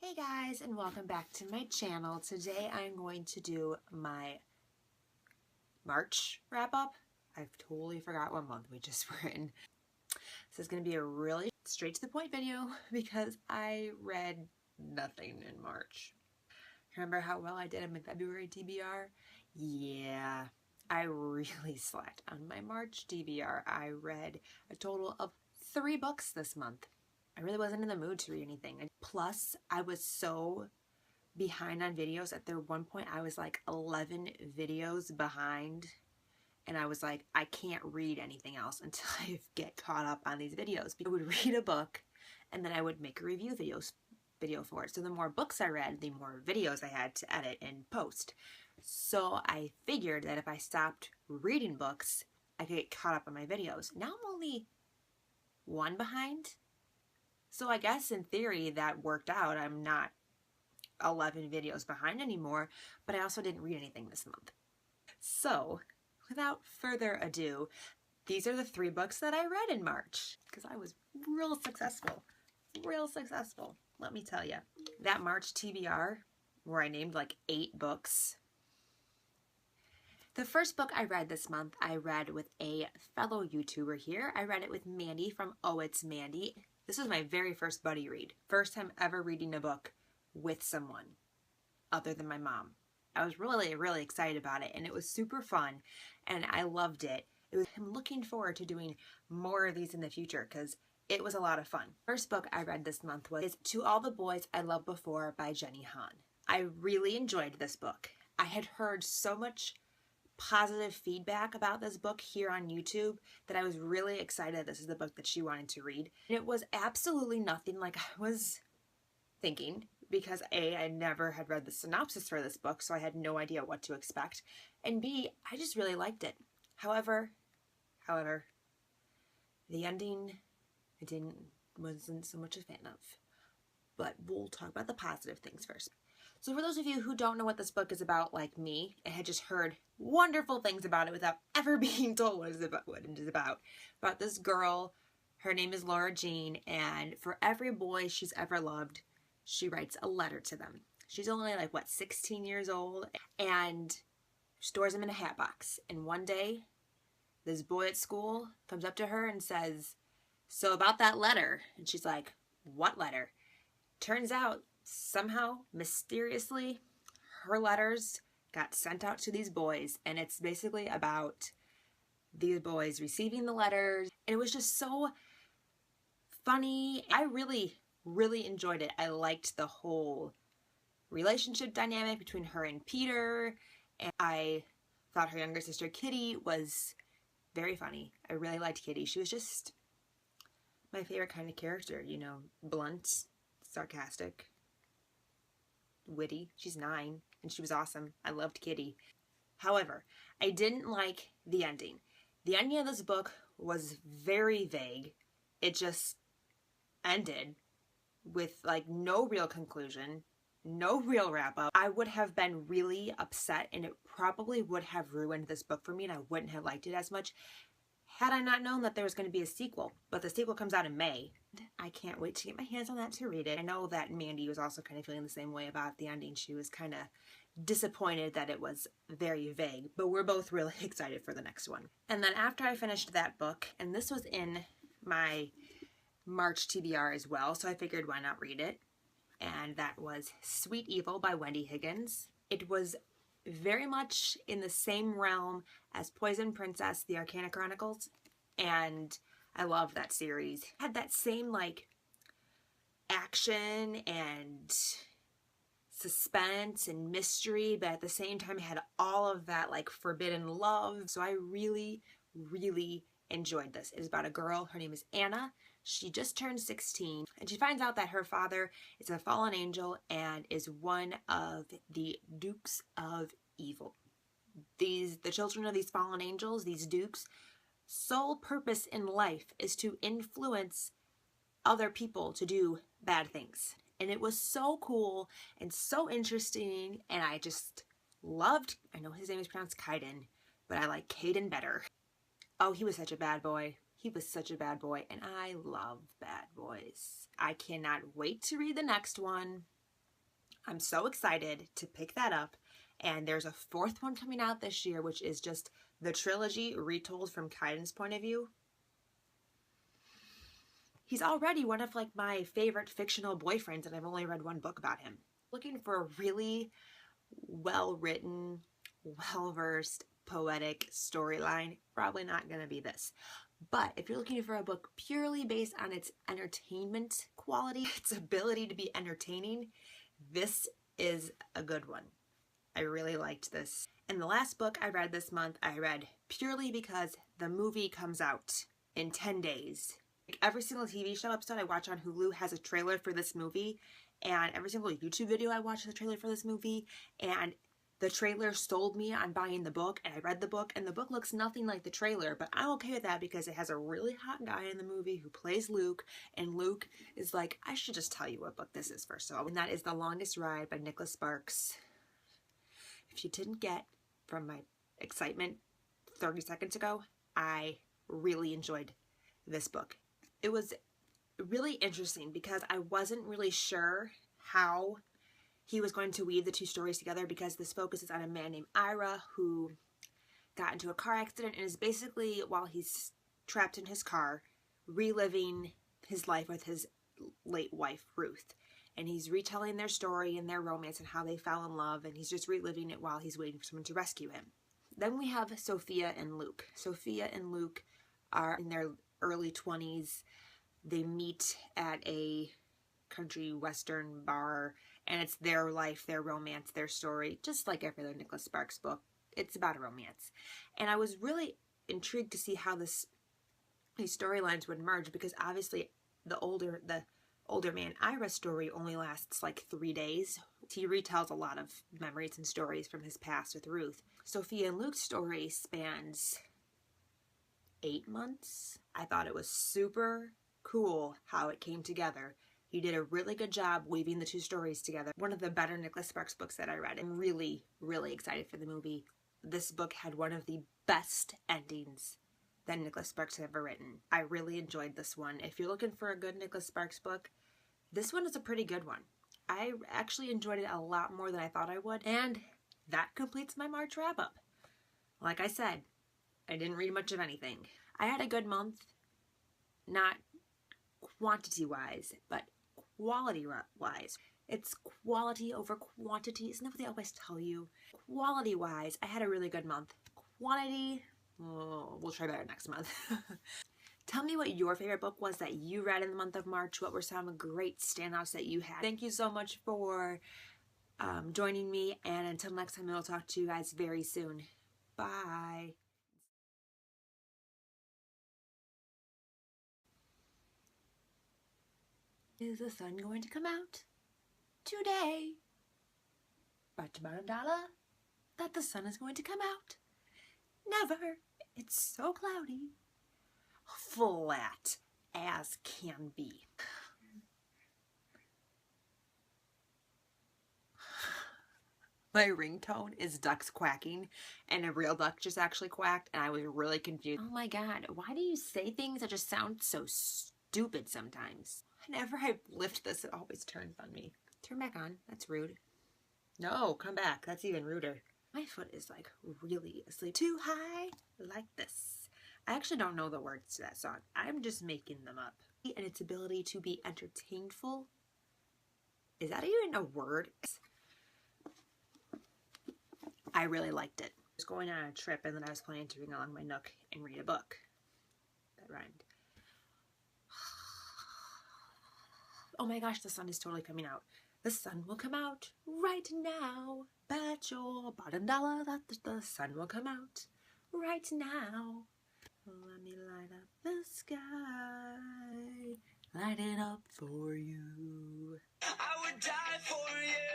Hey guys, and welcome back to my channel. Today I'm going to do my March wrap up. I've totally forgot what month we just were in. This is going to be a really straight to the point video because I read nothing in March. Remember how well I did in my February TBR? Yeah, I really slacked on my March TBR. I read a total of 3 books this month. I really wasn't in the mood to read anything. Plus, I was so behind on videos. At one point, I was like 11 videos behind. And I was like, I can't read anything else until I get caught up on these videos. I would read a book, and then I would make a review video for it. So the more books I read, the more videos I had to edit and post. So I figured that if I stopped reading books, I could get caught up on my videos. Now I'm only 1 behind. So I guess in theory that worked out. I'm not 11 videos behind anymore, but I also didn't read anything this month. So without further ado, these are the 3 books that I read in March because I was real successful, let me tell you. That March TBR where I named like 8 books. The first book I read this month, I read with a fellow YouTuber here. I read it with Mandy from Oh It's Mandy. This was my very first buddy read. First time ever reading a book with someone other than my mom. I was really excited about it, and it was super fun, and I loved it. I'm looking forward to doing more of these in the future because it was a lot of fun. First book I read this month was To All the Boys I Loved Before by Hann. I really enjoyed this book. I had heard so much positive feedback about this book here on YouTube that I was really excited this is the book that she wanted to read. And it was absolutely nothing like I was thinking because A, I never had read the synopsis for this book, so I had no idea what to expect, and B, I just really liked it. However, the ending I wasn't so much a fan of. But we'll talk about the positive things first. So for those of you who don't know what this book is about, like me, and had just heard wonderful things about it without ever being told what it is about this girl, her name is Laura Jean, and for every boy she's ever loved, she writes a letter to them. She's only like, 16 years old, and stores them in a hat box. And one day, this boy at school comes up to her and says, "So about that letter," and she's like, "What letter?" Turns out, somehow, mysteriously, her letters got sent out to these boys, and it's basically about these boys receiving the letters, and it was just so funny. I really enjoyed it. I liked the whole relationship dynamic between her and Peter, and I thought her younger sister Kitty was very funny. I really liked Kitty. She was just my favorite kind of character, you know, blunt, sarcastic, witty. She's 9 and she was awesome. I loved Kitty. However, I didn't like the ending. The ending of this book was very vague. It just ended with like no real conclusion, no real wrap up. I would have been really upset, and it probably would have ruined this book for me, and I wouldn't have liked it as much had I not known that there was going to be a sequel. But the sequel comes out in May. I can't wait to get my hands on that to read it. I know that Mandy was also kind of feeling the same way about the ending. She was kind of disappointed that it was very vague, but we're both really excited for the next one. And then after I finished that book, and this was in my March TBR as well, so I figured why not read it, and that was Sweet Evil by Wendy Higgins. It was very much in the same realm as Poison Princess, The Arcana Chronicles, and I love that series. It had that same like action and suspense and mystery, but at the same time it had all of that like forbidden love. So I really enjoyed this. It is about a girl, her name is Anna. She just turned 16, and she finds out that her father is a fallen angel and is one of the Dukes of Evil. The children of these fallen angels, these dukes, sole purpose in life is to influence other people to do bad things. And it was so cool and so interesting, and I just loved, I know his name is pronounced Kaiden, but I like Caden better. Oh, he was such a bad boy. He was such a bad boy, and I love bad boys. I cannot wait to read the next one. I'm so excited to pick that up. And there's a fourth one coming out this year, which is just the trilogy retold from Kaiden's point of view. He's already one of like my favorite fictional boyfriends, and I've only read one book about him. Looking for a really well-written, well-versed, poetic storyline, probably not going to be this. But if you're looking for a book purely based on its entertainment quality, its ability to be entertaining, this is a good one. I really liked this. And the last book I read this month, I read purely because the movie comes out in 10 days. Like every single TV show episode I watch on Hulu has a trailer for this movie, and every single YouTube video I watch has a trailer for this movie, and the trailer sold me on buying the book, and I read the book, and the book looks nothing like the trailer, but I'm okay with that because it has a really hot guy in the movie who plays Luke, and Luke is like, I should just tell you what book this is first of all, and that is The Longest Ride by Nicholas Sparks. If you didn't get from my excitement 30 seconds ago, I really enjoyed this book. It was really interesting because I wasn't really sure how he was going to weave the two stories together, because this focuses on a man named Ira who got into a car accident and is basically, while he's trapped in his car, reliving his life with his late wife, Ruth. And he's retelling their story and their romance and how they fell in love, and he's just reliving it while he's waiting for someone to rescue him. Then we have Sophia and Luke. Sophia and Luke are in their early 20s. They meet at a country western bar, and it's their life, their romance, their story, just like every other Nicholas Sparks book. It's about a romance. And I was really intrigued to see how these storylines would merge, because obviously the older man Ira's story only lasts like 3 days. He retells a lot of memories and stories from his past with Ruth. Sophia and Luke's story spans 8 months. I thought it was super cool how it came together. He did a really good job weaving the two stories together. One of the better Nicholas Sparks books that I read. I'm really, really excited for the movie. This book had one of the best endings that Nicholas Sparks has ever written. I really enjoyed this one. If you're looking for a good Nicholas Sparks book, this one is a pretty good one. I actually enjoyed it a lot more than I thought I would. And that completes my March wrap-up. Like I said, I didn't read much of anything. I had a good month, not quantity-wise, but quality-wise. It's quality over quantity. Isn't that what they always tell you? Quality-wise, I had a really good month. Quantity, oh, we'll try better next month. Tell me what your favorite book was that you read in the month of March. What were some great standouts that you had? Thank you so much for joining me, and until next time, I'll talk to you guys very soon. Bye. Is the sun going to come out today? Bet about $1 that the sun is going to come out. Never. It's so cloudy. Flat as can be. My ringtone is ducks quacking, and a real duck just actually quacked, and I was really confused. Oh my god, why do you say things that just sound so stupid sometimes? Whenever I lift this, it always turns on me. Turn back on. That's rude. No, come back. That's even ruder. My foot is like really asleep. Too high, like this. I actually don't know the words to that song. I'm just making them up. And its ability to be entertainful. Is that even a word? I really liked it. I was going on a trip, and then I was planning to bring along my Nook and read a book. That rhymed. Oh my gosh, the sun is totally coming out. The sun will come out right now. Bet your bottom dollar that the sun will come out right now. Let me light up the sky, light it up for you. I would die for you.